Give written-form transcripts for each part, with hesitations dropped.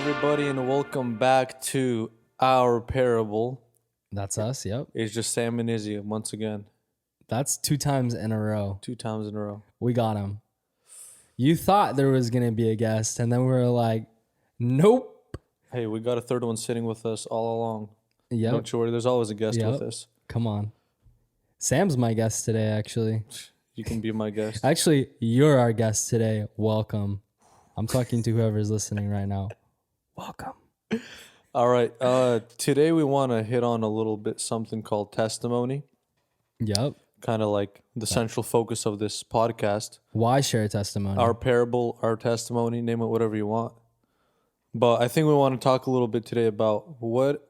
everybody, and welcome back to our parable. That's us, yep. It's just Sam and Izzy once again, That's 2 times in a row. 2 times in a row. We got him. You thought there was going to be a guest, and then we were like, nope. Hey, we got a third one sitting with us all along. Yep. Don't you worry, there's always a guest Yep. with us. Come on. Sam's my guest today, actually. You can be my guest. Actually, you're our guest today. Welcome. I'm talking to whoever's listening right now. Welcome. All right, today we want to hit on a little bit something called testimony, Yep. kind of like the central focus of this podcast. Why share a testimony? Our parable, our testimony, name it whatever you want. But I think we want to talk a little bit today about what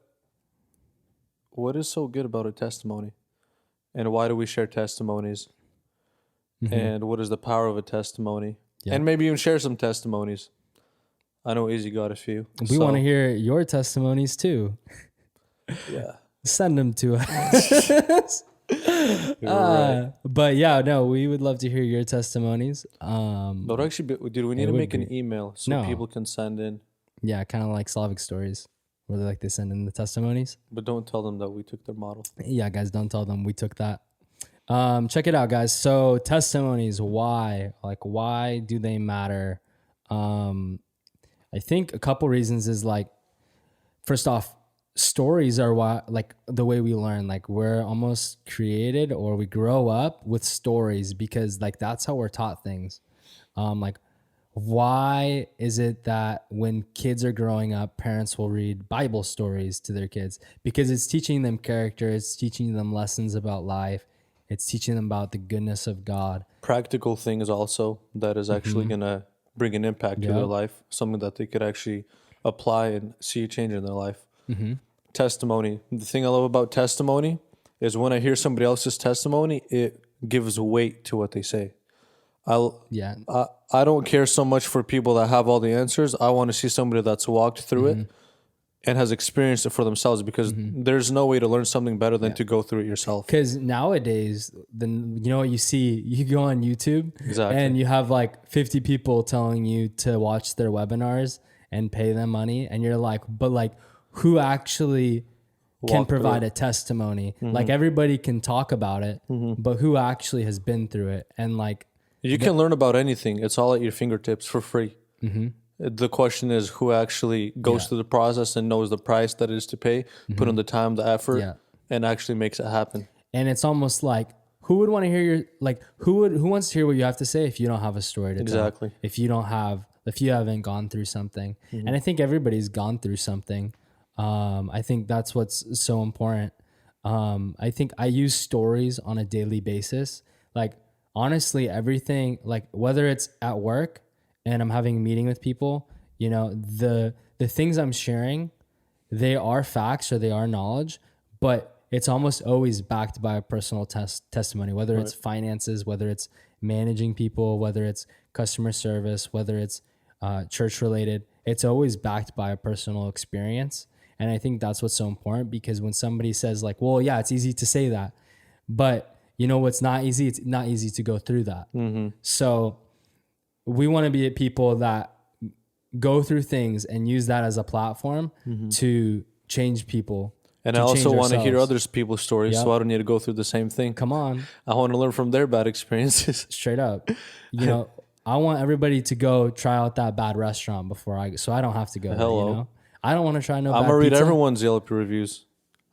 is so good about a testimony, and why do we share testimonies, and what is the power of a testimony, and maybe even share some testimonies. I know Izzy got a few. We want to hear your testimonies too. Yeah. Send them to us. Right. But yeah, no, we would love to hear your testimonies. But actually, dude, we need to make an email so people can send in. Yeah, kind of like Slavic stories, where they send in the testimonies. But don't tell them that we took their model. Yeah, guys, don't tell them we took that. Check it out, guys. So testimonies, why? Like, why do they matter? I think a couple reasons is like, first off, stories are what, like the way we learn. Like we're almost created or we grow up with stories because like that's how we're taught things. Like why is it that when kids are growing up, parents will read Bible stories to their kids? Because it's teaching them character, it's teaching them lessons about life, it's teaching them about the goodness of God. Practical things also that is actually going to bring an impact to their life, something that they could actually apply and see a change in their life. Testimony. The thing I love about testimony is when I hear somebody else's testimony, it gives weight to what they say. I don't care so much for people that have all the answers. I want to see somebody that's walked through it and has experienced it for themselves, because there's no way to learn something better than to go through it yourself. Because nowadays, you know what you see? You go on YouTube and you have like 50 people telling you to watch their webinars and pay them money. And you're like, but like, who actually can provide a testimony? Like everybody can talk about it, but who actually has been through it? And like, you can learn about anything. It's all at your fingertips for free. The question is who actually goes through the process and knows the price that it is to pay, put in the time, the effort, and actually makes it happen. And it's almost like, who would want to hear who wants to hear what you have to say if you don't have a story to tell? If you haven't gone through something. And I think everybody's gone through something. I think that's what's so important. I think I use stories on a daily basis. Like honestly, everything, like whether it's at work and I'm having a meeting with people, you know, the things I'm sharing, they are facts or they are knowledge, but it's almost always backed by a personal testimony, whether it's finances, whether it's managing people, whether it's customer service, whether it's church related. It's always backed by a personal experience. And I think that's what's so important, because when somebody says like, well, yeah, it's easy to say that, but you know what's not easy? It's not easy to go through that. So we want to be people that go through things and use that as a platform to change people. And I also want to hear other people's stories, so I don't need to go through the same thing. Come on. I want to learn from their bad experiences. Straight up. You know, I want everybody to go try out that bad restaurant before so I don't have to go there, you know? I don't want to try no bad pizza. I'm going to read everyone's Yelp reviews.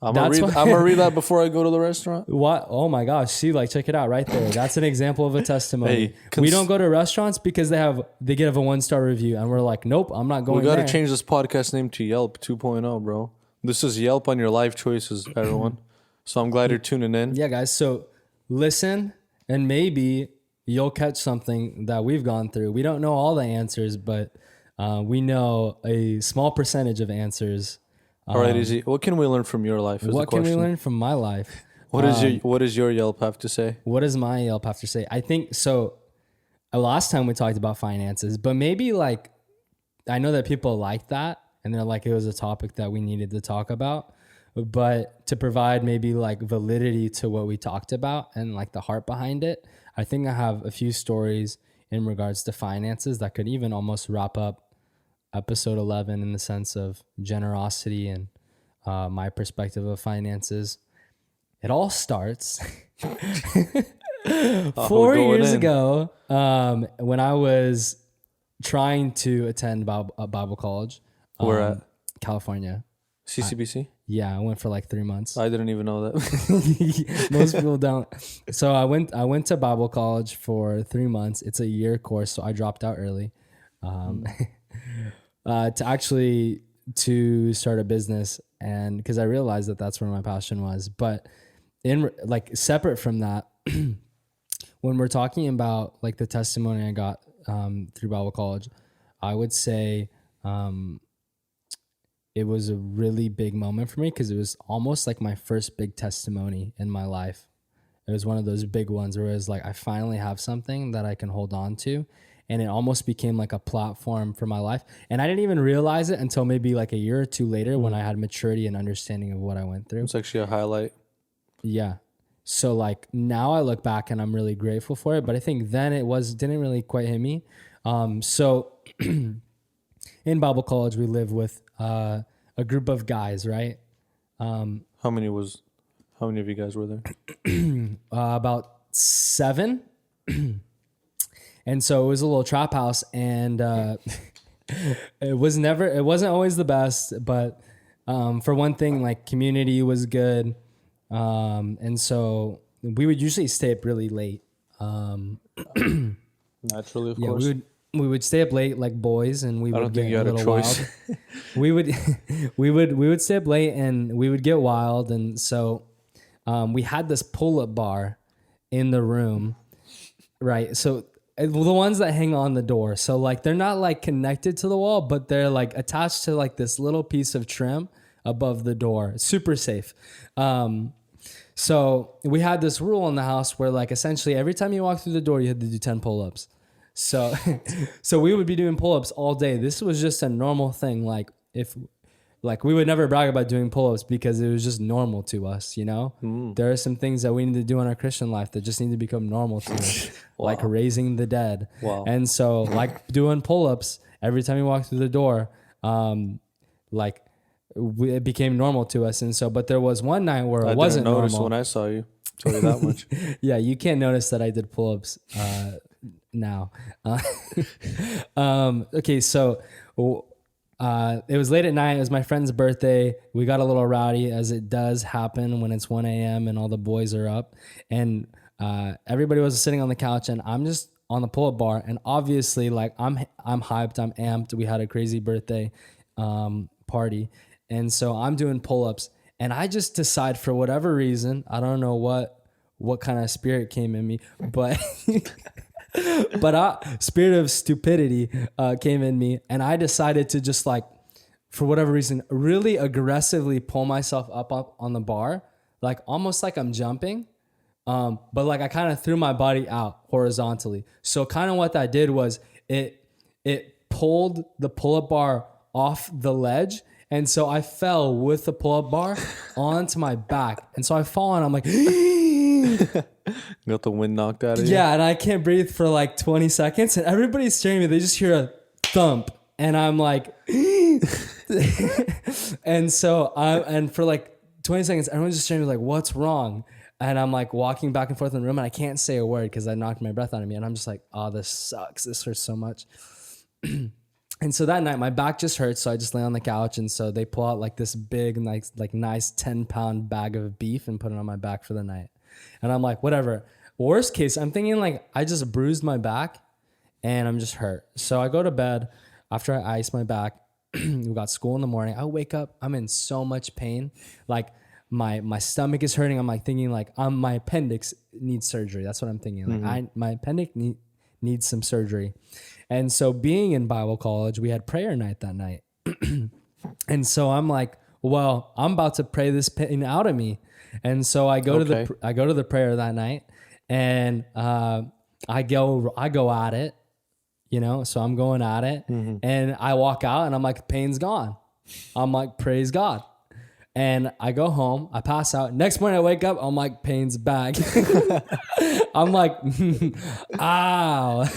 I'm going to read that before I go to the restaurant. What? Oh my gosh. See, like, check it out right there. That's an example of a testimony. We don't go to restaurants because they give a 1-star review and we're like, nope, I'm not going there. We got to change this podcast name to Yelp 2.0, bro. This is Yelp on your life choices, everyone. So I'm glad you're tuning in. Yeah, guys. So listen, and maybe you'll catch something that we've gone through. We don't know all the answers, but we know a small percentage of answers. All right, Izzy. What can we learn from your life? What can we learn from my life? What does your Yelp have to say? What does my Yelp have to say? I think so. Last time we talked about finances, but maybe like, I know that people like that and they're like, it was a topic that we needed to talk about, but to provide maybe like validity to what we talked about and like the heart behind it, I think I have a few stories in regards to finances that could even almost wrap up episode 11 in the sense of generosity and my perspective of finances. It all starts 4 years ago when I was trying to attend Bible college. Where at? California. CCBC? Yeah, I went for like 3 months. I didn't even know that. Most people don't. So I went to Bible college for 3 months. It's a year course, so I dropped out early. To start a business, and because I realized that that's where my passion was. But in like separate from that, when we're talking about like the testimony I got through Bible college, I would say it was a really big moment for me because it was almost like my first big testimony in my life. It was one of those big ones where it was like I finally have something that I can hold on to. And it almost became like a platform for my life. And I didn't even realize it until maybe like a year or two later when I had maturity and understanding of what I went through. It's actually a highlight. Yeah. So like now I look back and I'm really grateful for it. But I think then didn't really quite hit me. So in Bible college, we live with a group of guys, right? How many of you guys were there? About 7. And so it was a little trap house, and it wasn't always the best, but for one thing, like community was good. And so we would usually stay up really late. Naturally, of course. We would stay up late like boys, and we would get a little wild. we would stay up late and we would get wild. And so we had this pull-up bar in the room, right? So the ones that hang on the door. So like they're not like connected to the wall, but they're like attached to like this little piece of trim above the door. Super safe. So we had this rule in the house where like essentially every time you walk through the door, you had to do 10 pull-ups. So we would be doing pull-ups all day. This was just a normal thing. Like we would never brag about doing pull-ups because it was just normal to us, you know? There are some things that we need to do in our Christian life that just need to become normal to us, wow. Like raising the dead. Wow. And so like doing pull-ups every time you walk through the door, it became normal to us. And so, but there was one night where it wasn't normal. I didn't notice when I saw you. Tell you that much. Yeah, you can't notice that I did pull-ups now. Okay, so... it was late at night. It was my friend's birthday. We got a little rowdy, as it does happen when it's 1 a.m. and all the boys are up. And everybody was sitting on the couch, and I'm just on the pull-up bar. And obviously, like I'm hyped, I'm amped. We had a crazy birthday party, and so I'm doing pull-ups. And I just decide for whatever reason, I don't know what kind of spirit came in me, but. But spirit of stupidity came in me, and I decided to just like, for whatever reason, really aggressively pull myself up on the bar, like almost like I'm jumping, but like I kind of threw my body out horizontally. So kind of what that did was it pulled the pull-up bar off the ledge, and so I fell with the pull-up bar onto my back, and so I fall and I'm like. Got the wind knocked out of you. Yeah, and I can't breathe for like 20 seconds, and everybody's staring at me. They just hear a thump, and I'm like, and so and for like 20 seconds, everyone's just staring at me like, what's wrong? And I'm like walking back and forth in the room, and I can't say a word because I knocked my breath out of me, and I'm just like, oh, this sucks. This hurts so much. And so that night, my back just hurts, so I just lay on the couch, and so they pull out like this big, nice 10-pound bag of beef and put it on my back for the night. And I'm like, whatever. Worst case, I'm thinking like I just bruised my back and I'm just hurt. So I go to bed after I ice my back. We got school in the morning. I wake up. I'm in so much pain. Like my stomach is hurting. I'm like thinking like my appendix needs surgery. That's what I'm thinking. Like my appendix needs some surgery. And so being in Bible college, we had prayer night that night. And so I'm like, well, I'm about to pray this pain out of me. And so I go to the prayer that night, and I go at it, you know. So I'm going at it, and I walk out, and I'm like, pain's gone. I'm like, praise God. And I go home, I pass out. Next morning I wake up, I'm like, pain's back. I'm like, ow.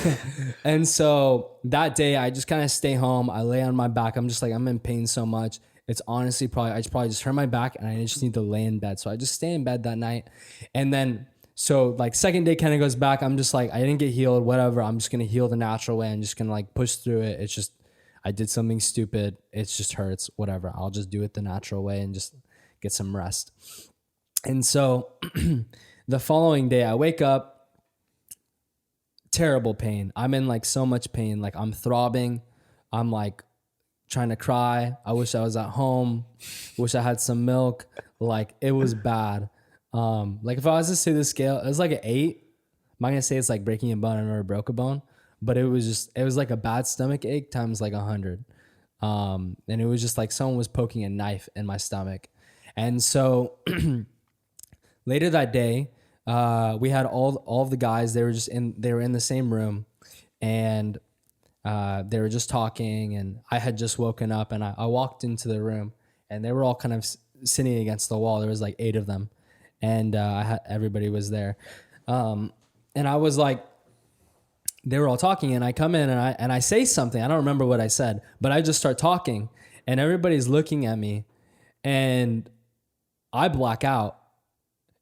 And so that day I just kind of stay home. I lay on my back. I'm just like, I'm in pain so much. It's honestly I probably just hurt my back and I just need to lay in bed. So I just stay in bed that night. And then, so like second day kind of goes back. I'm just like, I didn't get healed, whatever. I'm just going to heal the natural way. I'm just going to like push through it. It's just, I did something stupid. It just hurts, whatever. I'll just do it the natural way and just get some rest. And so the following day I wake up, terrible pain. I'm in like so much pain. Like I'm throbbing. I'm like trying to cry. I wish I was at home. Wish I had some milk. Like it was bad. Like if I was to say the scale, it was like an 8. I'm not gonna say it's like breaking a bone. I never broke a bone, but it was like a bad stomach ache times like 100. And it was just like someone was poking a knife in my stomach. And so later that day, we had all of the guys. They were in the same room, and they were just talking. And I had just woken up, and I walked into the room, and they were all kind of sitting against the wall. There was like 8 of them, and everybody was there. And I was like, they were all talking, and I come in and I say something. I don't remember what I said, but I just start talking, and everybody's looking at me, and I black out.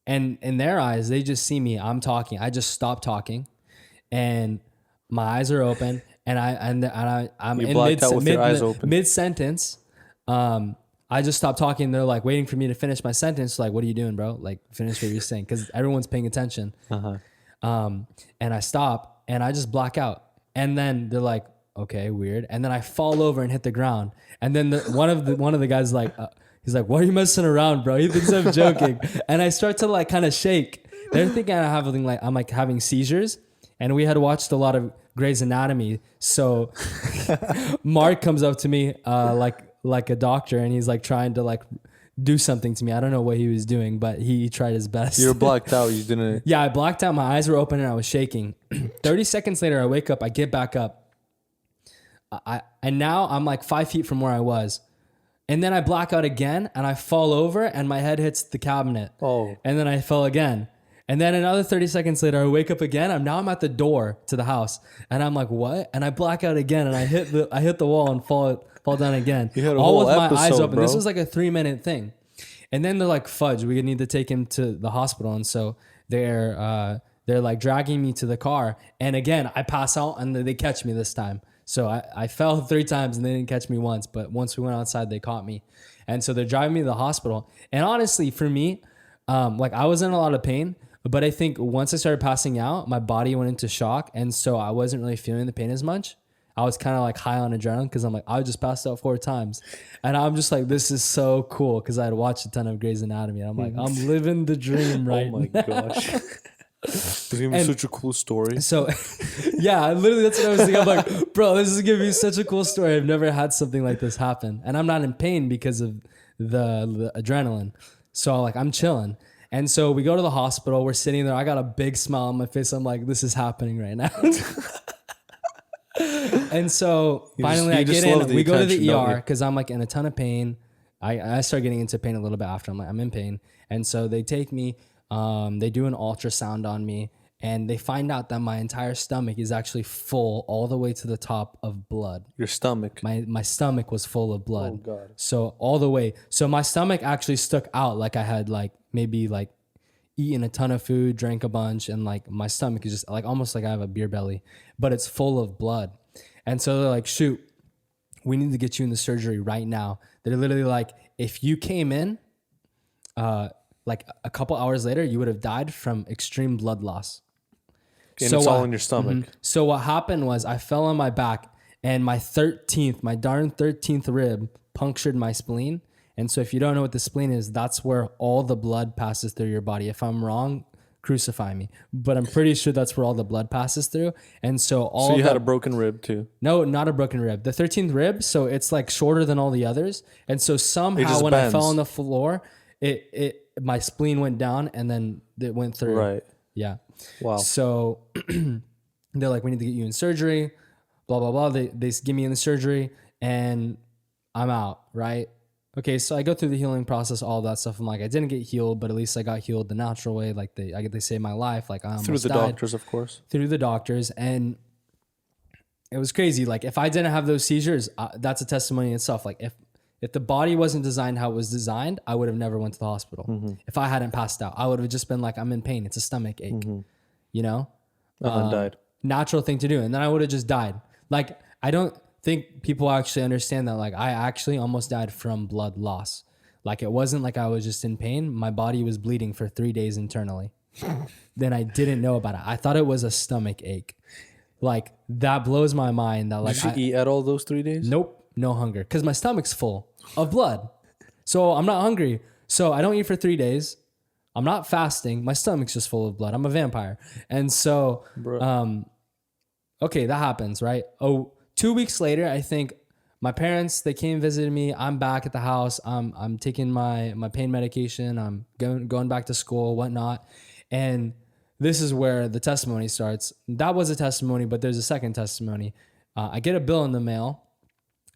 And in their eyes, they just see me. I'm talking. I just stop talking, and my eyes are open, and I'm You in blacked out with your eyes open. mid sentence. I just stopped talking. They're like waiting for me to finish my sentence. Like, what are you doing, bro? Like, finish what you're saying, because everyone's paying attention. And I stop, and I just black out. And then they're like, okay, weird. And then I fall over and hit the ground. And then one of the guys like, he's like, why are you messing around, bro? He thinks I'm joking. And I start to like kind of shake. They're thinking I'm like having seizures. And we had watched a lot of Grey's Anatomy. So Mark comes up to me like a doctor, and he's like trying to like do something to me. I don't know what he was doing, but he tried his best. You were blacked out. You didn't. Yeah, I blacked out. My eyes were open and I was shaking. 30 seconds later, I wake up. I get back up. And now I'm like 5 feet from where I was. And then I black out again, and I fall over, and my head hits the cabinet. Oh. And then I fell again. And then another 30 seconds later, I wake up again. I'm at the door to the house, and I'm like, what? And I black out again, and I hit the wall and fall down again. You had a all whole with my eyes episode, open. bro. This was like a 3-minute thing. And then they're like, fudge, we need to take him to the hospital. And so they're like dragging me to the car. And again, I pass out, and they catch me this time. So I fell 3 times, and they didn't catch me once. But once we went outside, they caught me. And so they're driving me to the hospital. And honestly, for me, like I was in a lot of pain. But I think once I started passing out, my body went into shock. And so I wasn't really feeling the pain as much. I was kind of like high on adrenaline, because I'm like, I just passed out 4 times. And I'm just like, this is so cool, because I had watched a ton of Grey's Anatomy. And I'm like, I'm living the dream right Oh my now. gosh. It's gonna be such a cool story. So, yeah, literally that's what I was thinking. I'm like, bro, this is going to be such a cool story. I've never had something like this happen. And I'm not in pain because of the adrenaline. So like, I'm chilling. And so we go to the hospital. We're sitting there. I got a big smile on my face. I'm like, this is happening right now. And so finally I get in. We go to the ER because I'm like in a ton of pain. I start getting into pain a little bit after. I'm like, I'm in pain. And so they take me. They do an ultrasound on me, and they find out that my entire stomach is actually full all the way to the top of blood. Your stomach. My stomach was full of blood. Oh God. So all the way. So my stomach actually stuck out like I had like maybe like eaten a ton of food, drank a bunch, and like my stomach is just like almost like I have a beer belly, but it's full of blood. And so they're like, shoot, we need to get you in the surgery right now. They're literally like, if you came in, like a couple hours later, you would have died from extreme blood loss. And so it's all in your stomach. Mm-hmm. So what happened was I fell on my back, and my darn 13th rib punctured my spleen. And so if you don't know what the spleen is, that's where all the blood passes through your body. If I'm wrong, crucify me. But I'm pretty sure that's where all the blood passes through. And so So you had a broken rib too. No, not a broken rib. The 13th rib, so it's like shorter than all the others. And so somehow when I fell on the floor, my spleen went down, and then it went through. Right. Yeah. Wow. So they're like, we need to get you in surgery, blah, blah, blah. They give me in the surgery, and I'm out, right? okay, so I go through the healing process, all that stuff. I'm like, I didn't get healed, but at least I got healed the natural way. Like they saved my life. Like I almost through the died. doctors, of course. Through the doctors. And it was crazy. Like if I didn't have those seizures, that's a testimony in itself. Like if the body wasn't designed how it was designed, I would have never went to the hospital. If I hadn't passed out, I would have just been like, I'm in pain. It's a stomach ache, you know? And then died. Natural thing to do. And then I would have just died. Like, I don't think people actually understand that. Like I actually almost died from blood loss. Like it wasn't like I was just in pain. My body was bleeding for 3 days internally. Then I didn't know about it. I thought it was a stomach ache. Like that blows my mind that like Did you eat at all those 3 days? Nope, no hunger. Because my stomach's full of blood. So I'm not hungry. So I don't eat for 3 days. I'm not fasting. My stomach's just full of blood. I'm a vampire. And so, okay, that happens, right? Oh, 2 weeks later, I think my parents, they came and visited me. I'm back at the house. I'm taking my pain medication. I'm going back to school, whatnot. And this is where the testimony starts. That was a testimony, but there's a second testimony. I get a bill in the mail.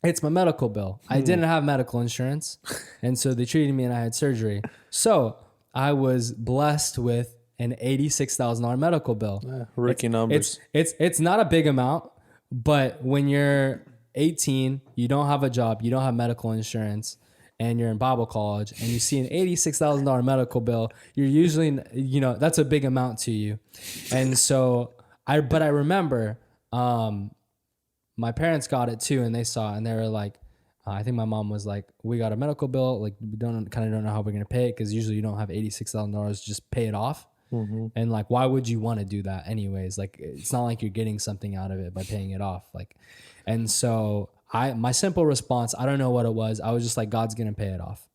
It's my medical bill. I didn't have medical insurance. And so they treated me and I had surgery. So I was blessed with an $86,000 medical bill. Rookie numbers. It's not a big amount, but when you're 18, you don't have a job, you don't have medical insurance, and you're in Bible college and you see an $86,000 medical bill, you're usually, that's a big amount to you. And so I remember, my parents got it too, and they saw it and they were like, I think my mom was like, we got a medical bill. Like we don't know how we're going to pay it. Cause usually you don't have $86,000, just pay it off. And like, why would you want to do that anyways? Like, it's not like you're getting something out of it by paying it off. Like, and so my simple response, I don't know what it was. I was just like, God's going to pay it off.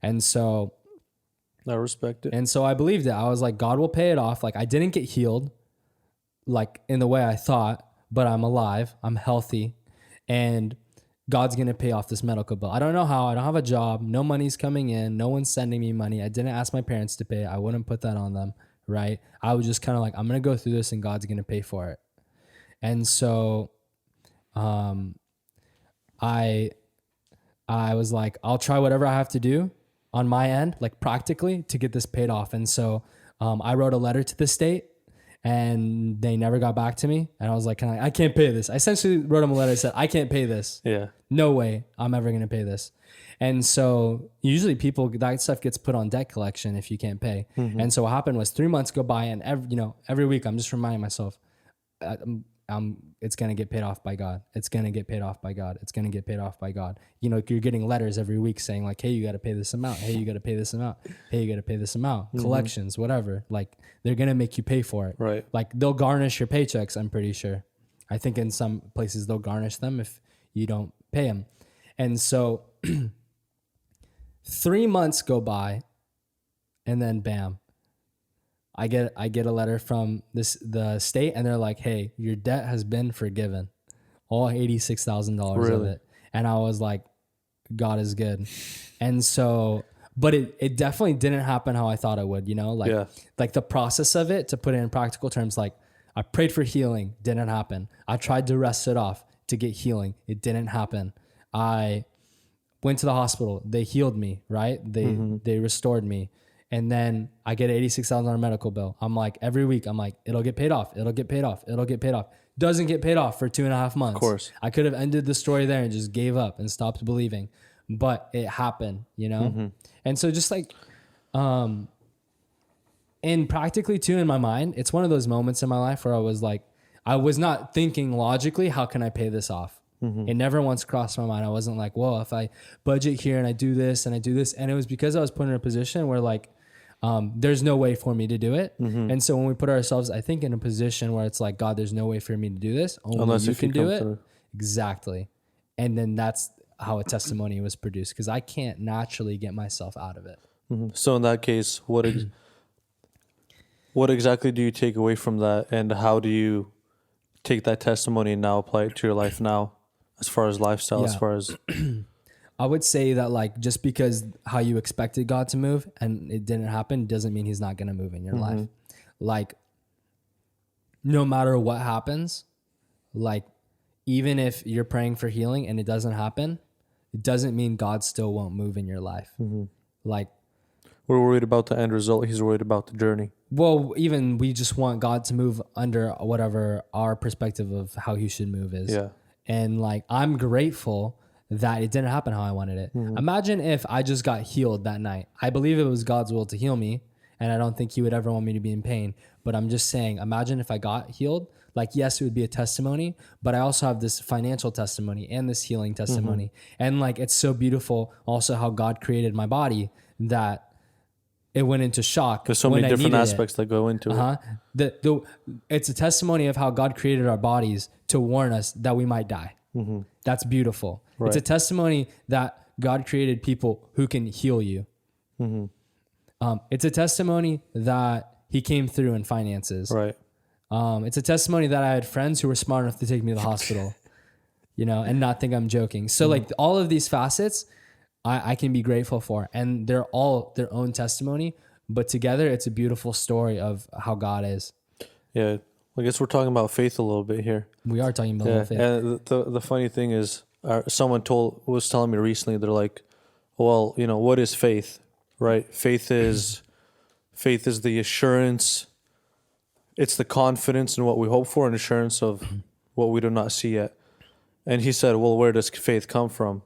And so I respect it. And so I believed it. I was like, God will pay it off. Like I didn't get healed like in the way I thought, but I'm alive, I'm healthy, and God's going to pay off this medical bill. I don't know how. I don't have a job. No money's coming in. No one's sending me money. I didn't ask my parents to pay. I wouldn't put that on them, right? I was just kind of like, I'm going to go through this and God's going to pay for it. And so I was like, I'll try whatever I have to do on my end, like practically, to get this paid off. And so I wrote a letter to the state, and they never got back to me. And I was like, I can't pay this. I essentially wrote them a letter that said, I can't pay this. Yeah. No way I'm ever going to pay this. And so usually that stuff gets put on debt collection if you can't pay. And so what happened was 3 months go by, and every week I'm just reminding myself, it's going to get paid off by God. It's going to get paid off by God. It's going to get paid off by God. You're getting letters every week saying like, hey, you got to pay this amount. Hey, you got to pay this amount. Hey, you got to pay this amount. Collections, whatever. Like they're going to make you pay for it. Right. Like they'll garnish your paychecks, I'm pretty sure. I think in some places they'll garnish them if you don't pay them. And so 3 months go by, and then bam, I get a letter from the state, and they're like, hey, your debt has been forgiven. All $86,000 of it. And I was like, God is good. And so, but it definitely didn't happen how I thought it would, like the process of it, to put it in practical terms, like I prayed for healing, didn't happen. I tried to rest it off to get healing. It didn't happen. I went to the hospital. They healed me, right? They restored me. And then I get an $86,000 medical bill. I'm like, every week, I'm like, it'll get paid off. It'll get paid off. It'll get paid off. Doesn't get paid off for 2.5 months. Of course. I could have ended the story there and just gave up and stopped believing. But it happened, And so just like, and practically too in my mind, it's one of those moments in my life where I was like, I was not thinking logically, how can I pay this off? It never once crossed my mind. I wasn't like, whoa, if I budget here and I do this and I do this. And it was because I was put in a position where like, there's no way for me to do it. And so when we put ourselves, I think, in a position where it's like, God, there's no way for me to do this. Only unless you can do it. Through. Exactly. And then that's how a testimony was produced, because I can't naturally get myself out of it. So in that case, what exactly do you take away from that, and how do you take that testimony and now apply it to your life now, as far as lifestyle, as far as... I would say that like, just because how you expected God to move and it didn't happen doesn't mean he's not going to move in your life. Like no matter what happens, like even if you're praying for healing and it doesn't happen, it doesn't mean God still won't move in your life. Like, we're worried about the end result. He's worried about the journey. well, even we just want God to move under whatever our perspective of how he should move is. Yeah. And like, I'm grateful that it didn't happen how I wanted it. Imagine if I just got healed that night. I believe it was God's will to heal me, and I don't think he would ever want me to be in pain. But I'm just saying, imagine if I got healed. Like, yes, it would be a testimony, but I also have this financial testimony and this healing testimony. And like, it's so beautiful also how God created my body that it went into shock. There's so many different aspects that go into it. It's a testimony of how God created our bodies to warn us that we might die. That's beautiful. Right. It's a testimony that God created people who can heal you. It's a testimony that he came through in finances. Right. It's a testimony that I had friends who were smart enough to take me to the hospital, you know, and not think I'm joking. So like all of these facets, I can be grateful for, and they're all their own testimony, but together it's a beautiful story of how God is. Yeah. I guess we're talking about faith a little bit here. We are talking about faith. And the funny thing is, someone was telling me recently, they're like, well, you know, what is faith, right? Faith is the assurance. It's the confidence in what we hope for and assurance of what we do not see yet. And he said, well, where does faith come from?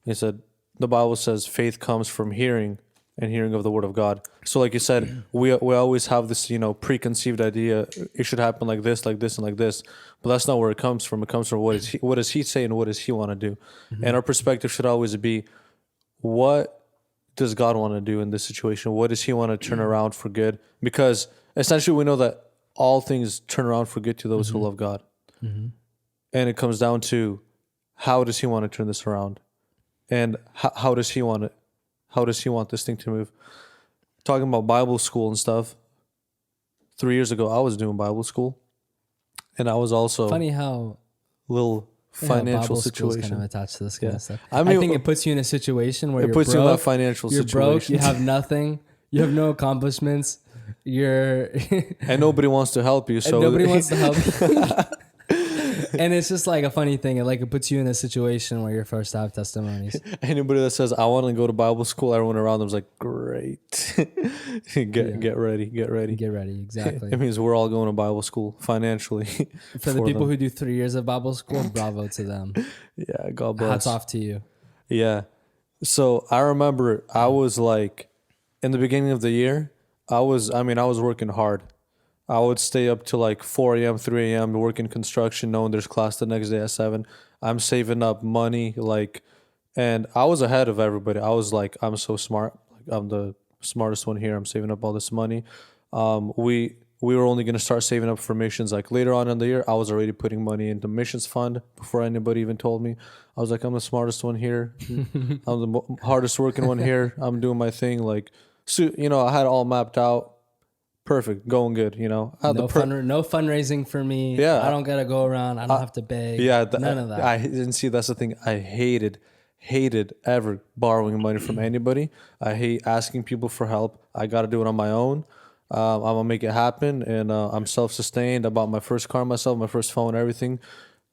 He said, the Bible says faith comes from hearing and hearing of the word of God. So like you said, we always have this, you know, preconceived idea. It should happen like this, and like this. But that's not where it comes from. It comes from what does he say and what does he want to do? And our perspective should always be, what does God want to do in this situation? What does he want to turn around for good? Because essentially we know that all things turn around for good to those who love God. And it comes down to, how does he want to turn this around? And how does he want it? How does he want this thing to move? Talking about Bible school and stuff. 3 years ago, I was doing Bible school, and I was also Funny how little financial situation kind of attached to this kind of stuff. I mean, I think it puts you in a situation where it you're puts broke, you in that financial you're situation. broke, you have nothing, you have no accomplishments, and nobody wants to help you. So nobody wants to help you. And it's just like a funny thing. It puts you in a situation where you're forced to have testimonies. Anybody that says, I want to go to Bible school, everyone around them is like, great. Get ready. Get ready, exactly. It means we're all going to Bible school financially. For the people who do 3 years of Bible school, bravo to them. Yeah, God bless. Hats off to you. Yeah. So I remember I was like, in the beginning of the year, I was working hard. I would stay up till like 4 a.m., 3 a.m. to work in construction, knowing there's class the next day at 7. I'm saving up money, and I was ahead of everybody. I was like, I'm so smart. Like, I'm the smartest one here. I'm saving up all this money. We were only going to start saving up for missions. Like later on in the year, I was already putting money into missions fund before anybody even told me. I was like, I'm the smartest one here. I'm the hardest working one here. I'm doing my thing. Like, so, you know, I had it all mapped out. Perfect, going good, you know. No fundraising for me. Yeah, I don't gotta go around. I don't have to beg. Yeah, none of that. I didn't see. That's the thing. I hated ever borrowing money from anybody. I hate asking people for help. I got to do it on my own. I'm gonna make it happen, and I'm self-sustained. I bought my first car myself, my first phone, everything.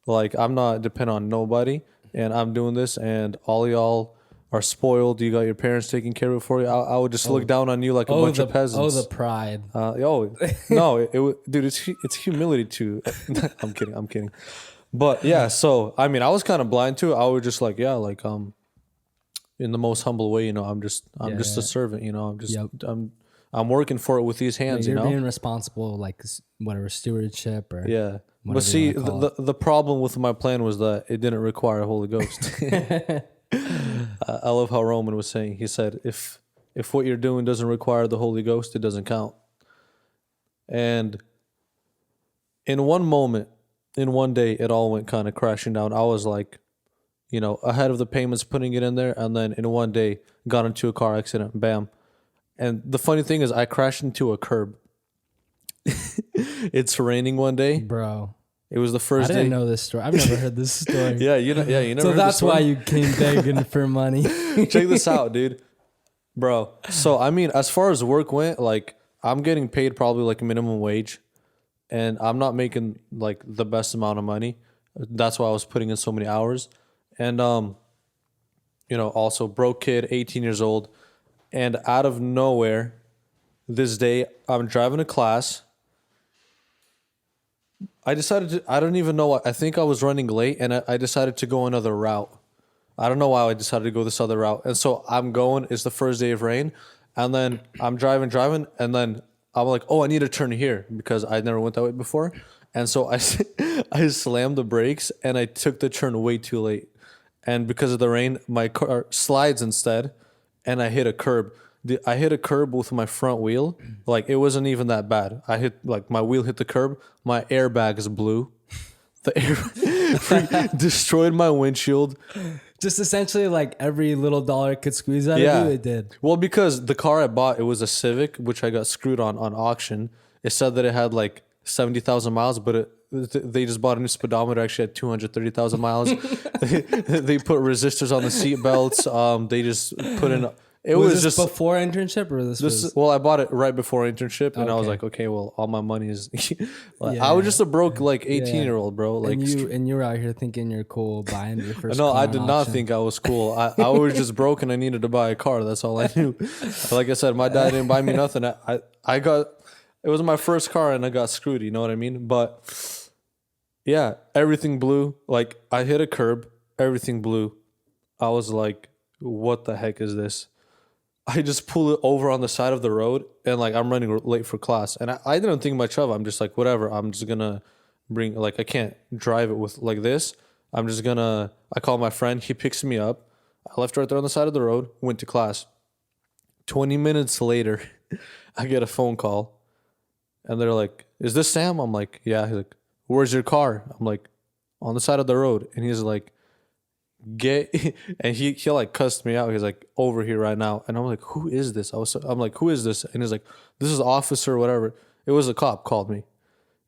Like, I'm not dependent on nobody, and I'm doing this. And all y'all are spoiled. You got your parents taking care of it for you. I would just look down on you like a bunch of peasants. Oh, the pride. No, dude, it's humility too. I'm kidding. But yeah, so I mean, I was kind of blind to it. I was just like, in the most humble way, you know, I'm just a servant, you know. I'm working for it with these hands, you're you know. being responsible, like whatever stewardship or yeah. But see, the problem with my plan was that it didn't require a Holy Ghost. I love how Roman was saying. He said, if what you're doing doesn't require the Holy Ghost, it doesn't count. And in one moment, in one day, it all went kind of crashing down. I was like, you know, ahead of the payments, putting it in there, and then in one day, got into a car accident. Bam. And the funny thing is, I crashed into a curb. It's raining one day. Bro. It was the first day. I didn't know this story. I've never heard this story. You never. So heard that's why you came begging for money. Check this out, dude. Bro. So I mean, as far as work went, like, I'm getting paid probably like minimum wage, and I'm not making like the best amount of money. That's why I was putting in so many hours. And also broke kid, 18 years old. And out of nowhere, this day, I'm driving to class. I don't even know what, I think I was running late and I decided to go another route. I don't know why I decided to go this other route. And so I'm going, it's the first day of rain. And then I'm driving. And then I'm like, oh, I need to turn here because I never went that way before. And so I slammed the brakes and I took the turn way too late. And because of the rain, my car slides instead. And I hit a curb. I hit a curb with my front wheel. Like, it wasn't even that bad. My wheel hit the curb. My airbags blew. The air destroyed my windshield. Just essentially like every little dollar it could squeeze out of you, it did. Well, because the car I bought, it was a Civic, which I got screwed on auction. It said that it had like 70,000 miles, but they just bought a new speedometer. Actually had 230,000 miles. They put resistors on the seat belts. They just put in... It was this just before internship or this was... Well, I bought it right before internship, and I was like, okay, well, all my money is... I was just a broke 18-year-old, bro. Like, and you were out here thinking you're cool buying your first No, car I did not auction. think I was cool. I was just broke and I needed to buy a car. That's all I knew. Like I said, my dad didn't buy me nothing. I got... It was my first car and I got screwed, you know what I mean? But yeah, everything blew. Like, I hit a curb, everything blew. I was like, what the heck is this? I just pull it over on the side of the road and like I'm running late for class. And I didn't think much of it. I'm just like, whatever. I'm just going to bring, like, I can't drive it with like this. I'm just going to, I call my friend. He picks me up. I left right there on the side of the road, went to class. 20 minutes later, I get a phone call and they're like, is this Sam? I'm like, yeah. He's like, where's your car? I'm like, on the side of the road. And he's like, and he like cussed me out. He's like, over here right now. And I'm like, who is this? I'm like, who is this? And he's like, this is officer whatever. It was a cop called me.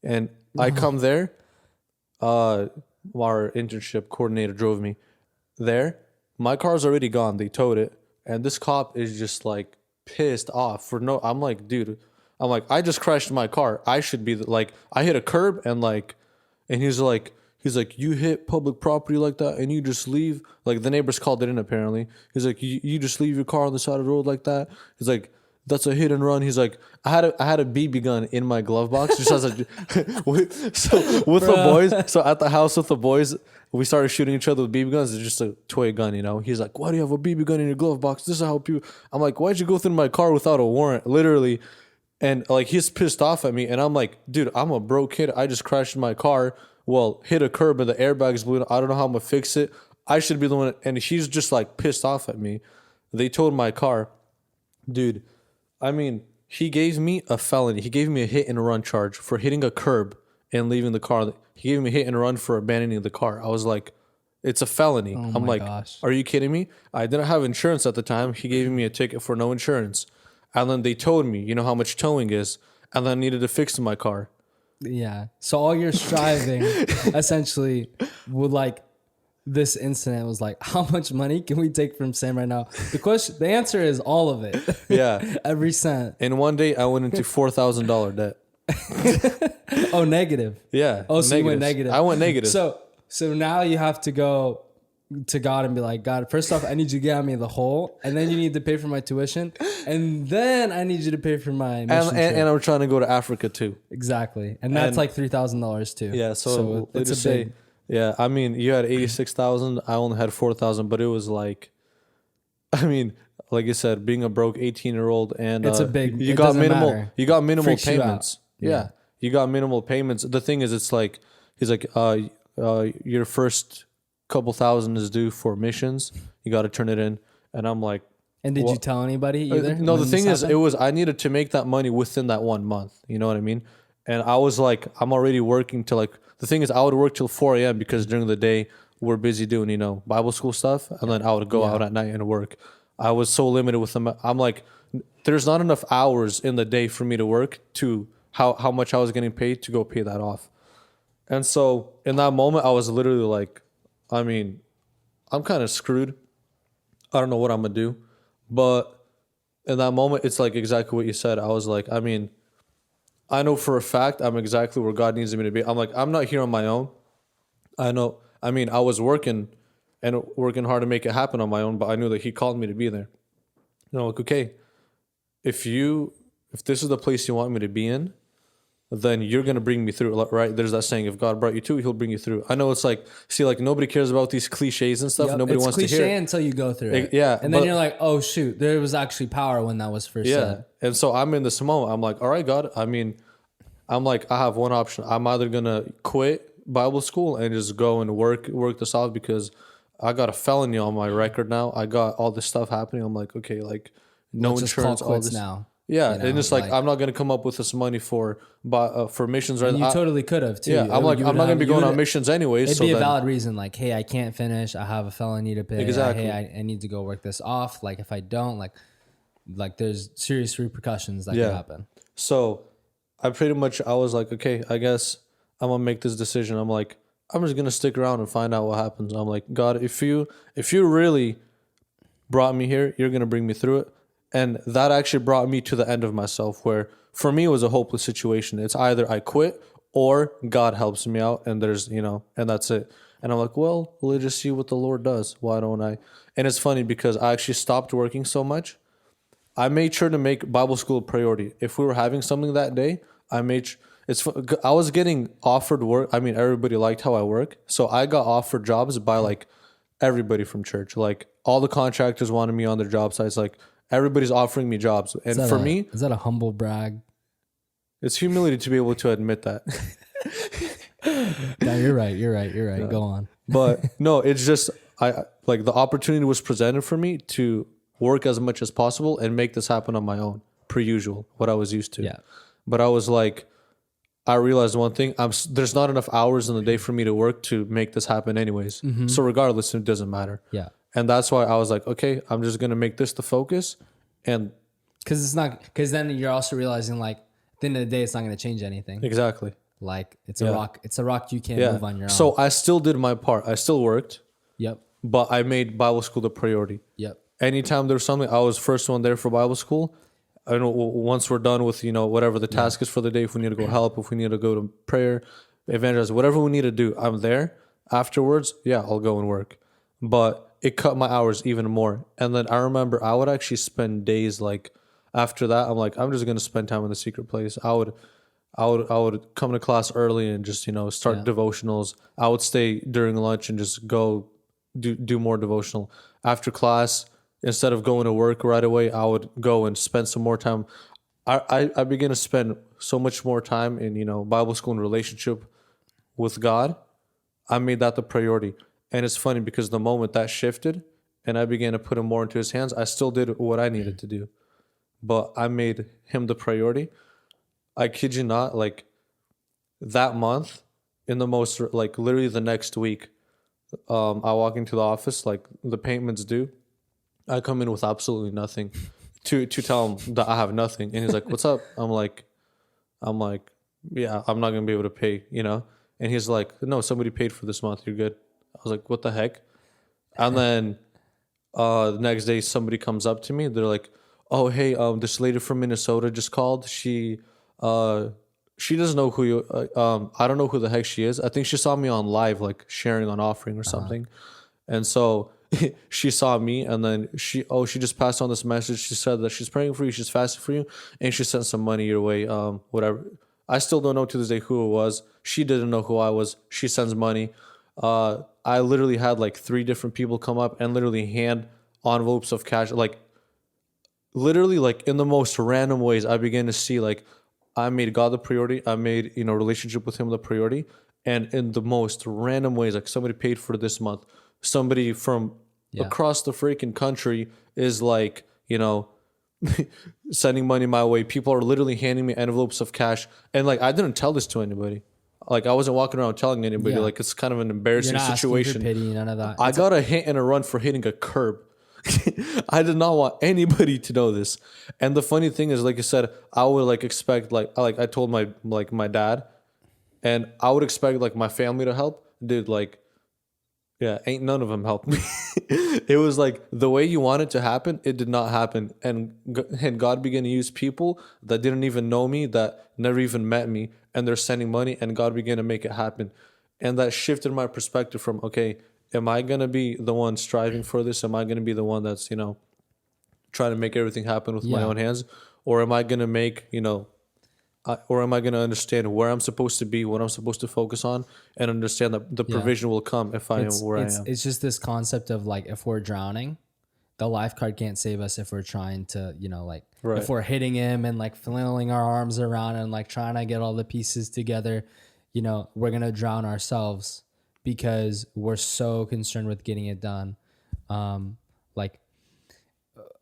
And I come there. Our internship coordinator drove me there. My car's already gone. They towed it. And this cop is just like pissed off for no. I'm like, dude, I just crashed my car. I should be like, I hit a curb and he's like, you hit public property like that and you just leave. Like, the neighbors called it in apparently. He's like, you just leave your car on the side of the road like that. He's like, that's a hit and run. He's like, I had a BB gun in my glove box. Just as the boys. So at the house with the boys, we started shooting each other with BB guns. It's just a toy gun, you know. He's like, why do you have a BB gun in your glove box? This will help you. I'm like, why'd you go through my car without a warrant? Literally. And like, he's pissed off at me. And I'm like, dude, I'm a broke kid. I just crashed my car. Well, hit a curb and the airbags blew. I don't know how I'm gonna fix it. I should be the one. And he's just like pissed off at me. They towed my car. Dude, I mean, he gave me a felony. He gave me a hit and run charge for hitting a curb and leaving the car. He gave me a hit and run for abandoning the car. I was like, it's a felony. I'm like, are you kidding me? I didn't have insurance at the time. He gave me a ticket for no insurance. And then they towed me. You know how much towing is. And then I needed to fix my car. Yeah. So all your striving essentially would like this incident was like, how much money can we take from Sam right now? The answer is all of it. Yeah. Every cent. And one day I went into $4,000 debt. Oh, negative. Yeah. Oh, so you went negative. I went negative. So now you have to go to God and be like, God, first off, I need you to get out of me the hole, and then you need to pay for my tuition, and then I need you to pay for my mission trip. And I'm trying to go to Africa too. Exactly, and that's like $3,000 too. Yeah, so it's a big. Yeah, I mean, you had 86,000. I only had 4,000, but it was like, I mean, like you said, being a broke 18-year-old, and it's a big. You got minimal. Matter. You got minimal Freaks payments. Yeah, you got minimal payments. The thing is, it's like he's like, your first couple thousand is due for missions. You got to turn it in, and I'm like. And did you tell anybody either? No, the thing is, I needed to make that money within that 1 month. You know what I mean? And I was like, I'm already working till like, the thing is, I would work till 4 a.m. because during the day we're busy doing, Bible school stuff. And then I would go out at night and work. I was so limited with them. I'm like, there's not enough hours in the day for me to work to how much I was getting paid to go pay that off. And so in that moment, I was literally like, I mean, I'm kind of screwed. I don't know what I'm going to do. But in that moment, it's like exactly what you said. I was like, I mean, I know for a fact I'm exactly where God needs me to be. I'm like, I'm not here on my own. I know. I mean, I was working and working hard to make it happen on my own. But I knew that he called me to be there. And I'm like, okay, if this is the place you want me to be in, then you're going to bring me through, right? There's that saying, if God brought you to it, he'll bring you through. I know it's like, see, like nobody cares about these cliches and stuff. Yep, Nobody wants to hear it. It's cliche until you go through it. Yeah. And then you're like, oh shoot, there was actually power when that was first said. And so I'm in this moment. I'm like, all right, God, I mean, I'm like, I have one option. I'm either going to quit Bible school and just go and work this out, because I got a felony on my record now. I got all this stuff happening. I'm like, okay, like no insurance, all this now. Yeah, and it's like I'm not gonna come up with this money for missions, right? You totally could have too. Yeah, I'm like, I'm not gonna be going on missions anyways. It'd be a valid reason, like, hey, I can't finish. I have a felony to pay. Exactly. Hey, I need to go work this off. Like, if I don't, like there's serious repercussions that could happen. So, I was like, okay, I guess I'm gonna make this decision. I'm like, I'm just gonna stick around and find out what happens. I'm like, God, if you really brought me here, you're gonna bring me through it. And that actually brought me to the end of myself, where for me it was a hopeless situation. It's either I quit or God helps me out, and there's, and that's it. And I'm like, well, let's just see what the Lord does. Why don't I? And it's funny because I actually stopped working so much. I made sure to make Bible school a priority. If we were having something that day, I was getting offered work. I mean, everybody liked how I work. So I got offered jobs by like everybody from church. Like all the contractors wanted me on their job sites. Like, everybody's offering me jobs. And for me... Is that a humble brag? It's humility to be able to admit that. No, you're right. Yeah. Go on. But no, it's just... the opportunity was presented for me to work as much as possible and make this happen on my own, per usual, what I was used to. Yeah. But I was like... I realized one thing. There's not enough hours in the day for me to work to make this happen anyways. Mm-hmm. So regardless, it doesn't matter. Yeah. And that's why I was like, okay, I'm just going to make this the focus. And because then you're also realizing, like, at the end of the day, it's not going to change anything. Exactly. Like, it's a rock. It's a rock you can't move on your own. So I still did my part. I still worked. Yep. But I made Bible school the priority. Yep. Anytime there's something, I was first one there for Bible school. I know once we're done with, whatever the task is for the day, if we need to go help, if we need to go to prayer, evangelize, whatever we need to do, I'm there. Afterwards, I'll go and work. But it cut my hours even more. And then I remember I would actually spend days like after that. I'm like, I'm just going to spend time in the secret place. I would come to class early and just, start devotionals. I would stay during lunch and just go do more devotional. After class, instead of going to work right away, I would go and spend some more time. I began to spend so much more time in, Bible school and relationship with God. I made that the priority. And it's funny because the moment that shifted and I began to put him more into his hands, I still did what I needed to do. But I made him the priority. I kid you not, like that month, in the most, like literally the next week, I walk into the office, like the payment's due. I come in with absolutely nothing to tell him that I have nothing. And he's like, what's up? I'm like, yeah, I'm not going to be able to pay, And he's like, no, somebody paid for this month. You're good. I was like, what the heck? And then the next day, somebody comes up to me. They're like, oh, hey, this lady from Minnesota just called. She doesn't know who you, I don't know who the heck she is. I think she saw me on live, like sharing on offering or something. And so she saw me and then she just passed on this message. She said that she's praying for you. She's fasting for you. And she sent some money your way, whatever. I still don't know to this day who it was. She didn't know who I was. She sends money. I literally had like 3 different people come up and literally hand envelopes of cash. Like literally like in the most random ways, I began to see like I made God the priority. I made, relationship with him the priority. And in the most random ways, like somebody paid for this month. Somebody from across the freaking country is like, sending money my way. People are literally handing me envelopes of cash. And like, I didn't tell this to anybody. Like I wasn't walking around telling anybody. Like it's kind of an embarrassing situation. You're not asking for pity, none of that. I got a hit and a run for hitting a curb. I did not want anybody to know this. And the funny thing is, like I said, I would like expect like I told my dad, and I would expect like my family to help. Dude, like, yeah, ain't none of them helped me. It was like the way you want it to happen, it did not happen. And God began to use people that didn't even know me, that never even met me, and they're sending money, and God began to make it happen. And that shifted my perspective from, okay, am I going to be the one striving for this? Am I going to be the one that's, you know, trying to make everything happen with my own hands? Or am I going to make, you know, or am I going to understand where I'm supposed to be, what I'm supposed to focus on, and understand that the provision will come if I am where I am? It's just this concept of like, if we're drowning, the lifeguard can't save us if we're trying to, you know, like if we're hitting him and like flailing our arms around and like trying to get all the pieces together, you know, we're going to drown ourselves because we're so concerned with getting it done. Like,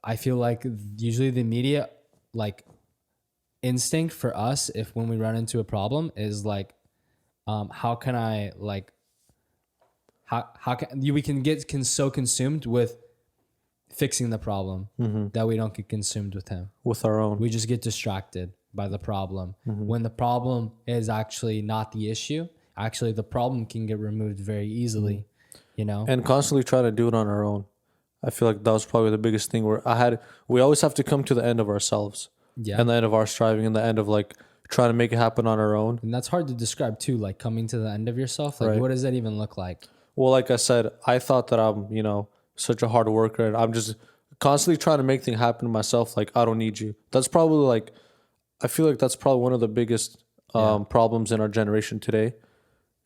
I feel like usually the immediate like instinct for us, if when we run into a problem, is like, how can I like, how can we can get so consumed with fixing the problem that we don't get consumed with him, with our own. We just get distracted by the problem when the problem is actually not the issue. Actually, the problem can get removed very easily, you know, and constantly try to do it on our own. I feel like that was probably the biggest thing where we always have to come to the end of ourselves. Yeah. And the end of our striving and the end of like trying to make it happen on our own. And that's hard to describe too, like coming to the end of yourself. Like, what does that even look like? Well, like I said, I thought that I'm, you know, such a hard worker and I'm just constantly trying to make things happen to myself. Like, I don't need you. That's probably like, I feel like that's probably one of the biggest problems in our generation today.